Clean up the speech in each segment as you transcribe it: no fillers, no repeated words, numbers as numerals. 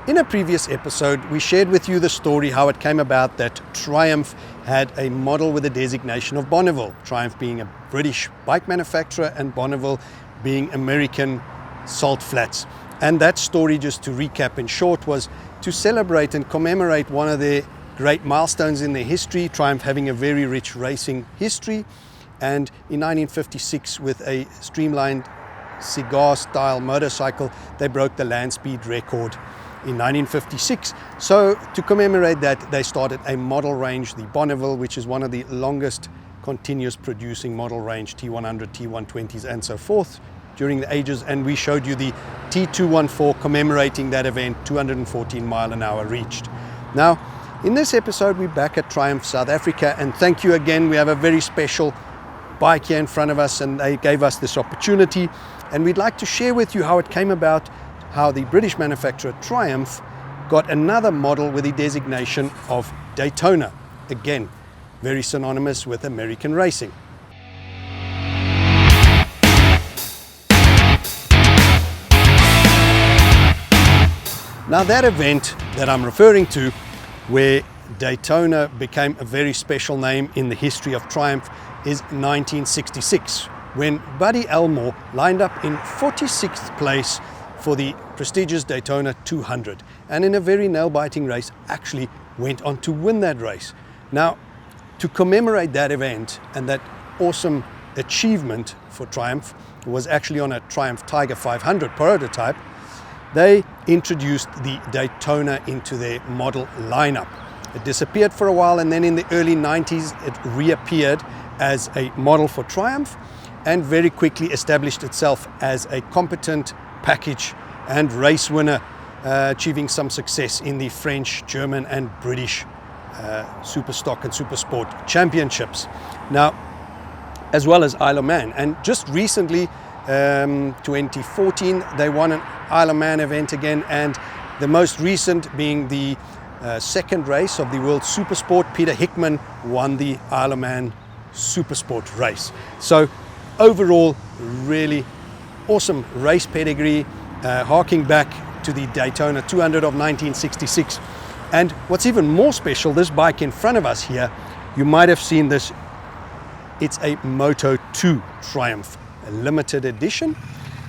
In a previous episode, we shared with you the story how it came about that Triumph had a model with the designation of Bonneville, Triumph being a British bike manufacturer and Bonneville being American salt flats. And that story, just to recap in short, was to celebrate and commemorate one of their great milestones in their history, Triumph having a very rich racing history. And in 1956, with a streamlined cigar-style motorcycle, they broke the land speed record in 1956. So to commemorate that, they started a model range, the Bonneville, which is one of the longest continuous producing model range, T100, T120s and so forth during the ages. And we showed you the T214 commemorating that event, 214 mile an hour reached. Now, in this episode, we're back at Triumph South Africa, and thank you again. We have a very special bike here in front of us, and they gave us this opportunity. And we'd like to share with you how it came about, how the British manufacturer Triumph got another model with the designation of Daytona. Again, very synonymous with American racing. Now that event that I'm referring to, where Daytona became a very special name in the history of Triumph, is 1966, when Buddy Elmore lined up in 46th place for the prestigious Daytona 200, and in a very nail-biting race actually went on to win that race. Now, to commemorate that event and that awesome achievement for Triumph, was actually on a Triumph Tiger 500 prototype, they introduced the Daytona into their model lineup. It disappeared for a while, and then in the early 90s it reappeared as a model for Triumph and very quickly established itself as a competent package and race winner, achieving some success in the French, German and British super stock and super sport championships. Now, as well as Isle of Man. And just recently, 2014, they won an Isle of Man event again, and the most recent being the second race of the World Supersport. Peter Hickman won the Isle of Man Supersport race. So overall, really awesome race pedigree, harking back to the Daytona 200 of 1966. And what's even more special, this bike in front of us here, you might have seen this. It's a Moto 2 Triumph, a limited edition.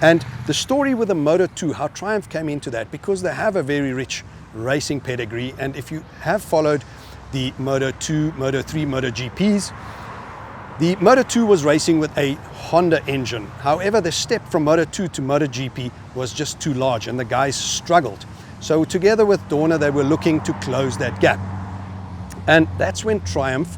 And the story with the Moto 2, how Triumph came into that, because they have a very rich racing pedigree. And if you have followed the Moto 2, Moto 3, Moto GPs, the Moto 2 was racing with a Honda engine. However, the step from Moto 2 to Moto GP was just too large, and the guys struggled. So together with Dorna, they were looking to close that gap. And that's when Triumph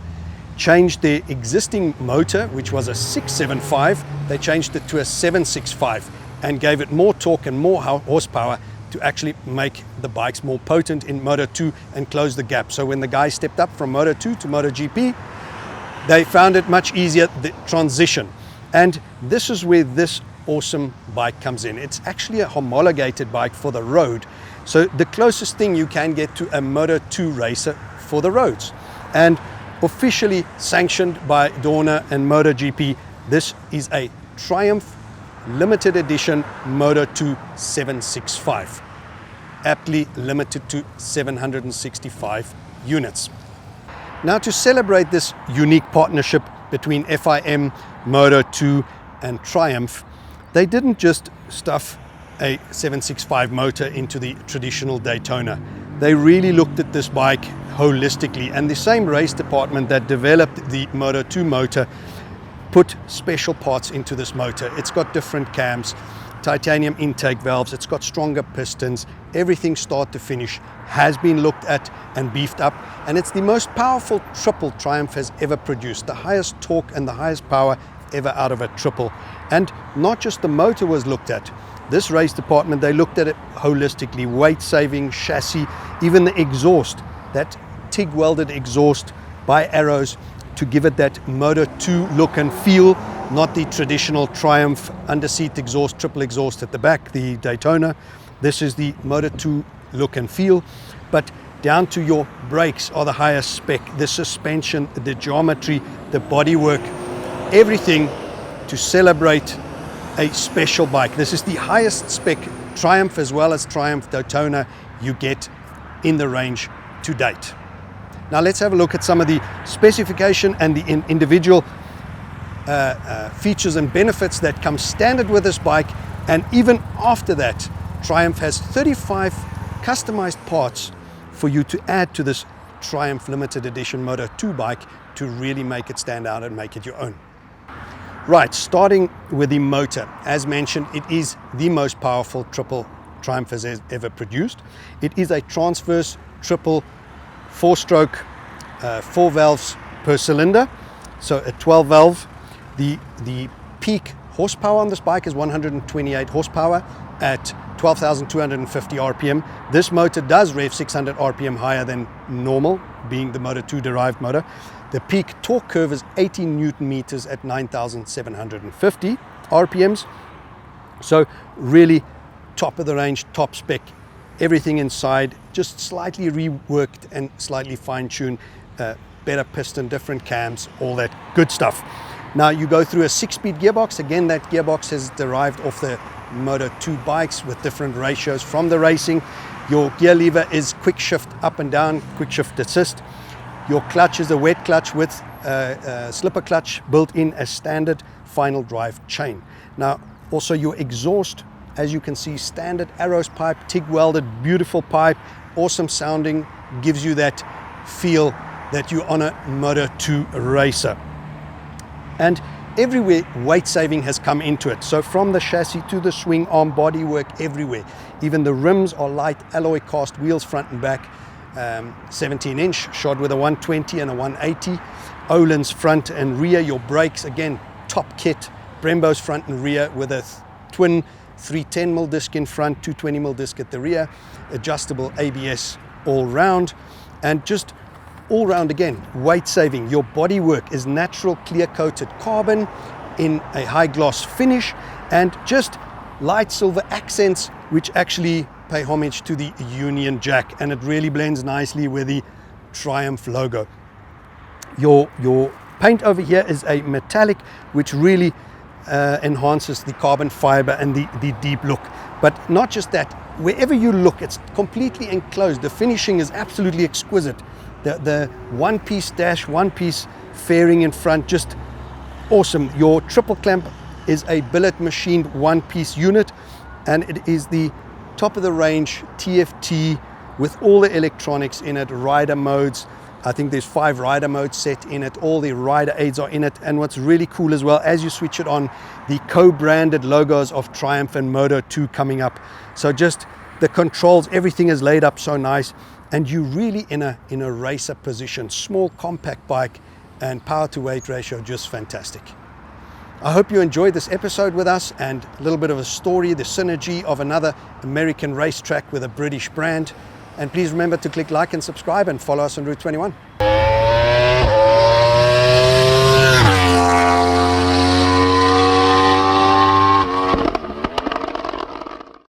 changed their existing motor, which was a 675, they changed it to a 765 and gave it more torque and more horsepower to actually make the bikes more potent in Moto 2 and close the gap. So when the guys stepped up from Moto 2 to Moto GP, they found it much easier, the transition. And this is where this awesome bike comes in. It's actually a homologated bike for the road. So the closest thing you can get to a Moto 2 racer for the roads. And officially sanctioned by Dorna and MotoGP, this is a Triumph limited edition Moto 2 765, aptly limited to 765 units. Now, to celebrate this unique partnership between FIM, Moto 2 and Triumph, they didn't just stuff a 765 motor into the traditional Daytona. They really looked at this bike holistically, and the same race department that developed the Moto 2 motor put special parts into this motor. It's got different cams, titanium intake valves, it's got stronger pistons, everything start to finish has been looked at and beefed up, and it's the most powerful triple Triumph has ever produced, the highest torque and the highest power ever out of a triple. And not just the motor was looked at. This race department, they looked at it holistically, weight saving, chassis, even the exhaust, that TIG welded exhaust by Arrows to give it that Moto 2 look and feel, not the traditional Triumph underseat exhaust, triple exhaust at the back, the Daytona. This is the Moto 2 look and feel, but down to your brakes are the highest spec, the suspension, the geometry, the bodywork, everything to celebrate a special bike. This is the highest spec Triumph as well as Triumph Daytona you get in the range to date. Now let's have a look at some of the specification and the individual features and benefits that come standard with this bike. And even after that, Triumph has 35 customized parts for you to add to this Triumph limited edition Moto 2 bike to really make it stand out and make it your own. Right, starting with the motor. As mentioned, it is the most powerful triple Triumph has ever produced. It is a transverse triple 4-stroke, 4 valves per cylinder, so a 12 valve. The peak horsepower on this bike is 128 horsepower at 12,250 RPM. This motor does rev 600 RPM higher than normal, being the Moto 2 derived motor. The peak torque curve is 80 Newton meters at 9,750 RPMs. So really top of the range, top spec, everything inside, just slightly reworked and slightly fine-tuned, better piston, different cams, all that good stuff. Now you go through a 6-speed gearbox. Again, that gearbox is derived off the Moto 2 bikes with different ratios from the racing. Your gear lever is quick shift up and down, quick shift assist. Your clutch is a wet clutch with a slipper clutch built in as standard final drive chain. Now also your exhaust, as you can see, standard Arrows pipe, TIG welded, beautiful pipe, awesome sounding, gives you that feel that you're on a Moto 2 racer. And everywhere weight saving has come into it. So from the chassis to the swing arm, bodywork, everywhere. Even the rims are light alloy cast wheels front and back, 17-inch, shod with a 120 and a 180. Öhlins front and rear. Your brakes, again, top kit. Brembo's front and rear with a twin 310mm disc in front, 220mm disc at the rear. Adjustable ABS all round. And just all round again, weight saving. Your bodywork is natural clear coated carbon in a high gloss finish, and just light silver accents which actually pay homage to the Union Jack, and it really blends nicely with the Triumph logo. Your paint over here is a metallic which really enhances the carbon fiber and the deep look. But not just that, wherever you look, it's completely enclosed. The finishing is absolutely exquisite. The one-piece dash, one-piece fairing in front, just awesome. Your triple clamp is a billet machined one-piece unit, and it is the top of the range TFT with all the electronics in it, rider modes. I think there's 5 rider modes set in it. All the rider aids are in it. And what's really cool as well, as you switch it on, the co-branded logos of Triumph and Moto 2 coming up. So just the controls, everything is laid up so nice. And you're really in a racer position. Small, compact bike, and power to weight ratio just fantastic. I hope you enjoyed this episode with us, and a little bit of a story, the synergy of another American racetrack with a British brand. And please remember to click like and subscribe and follow us on Route 21.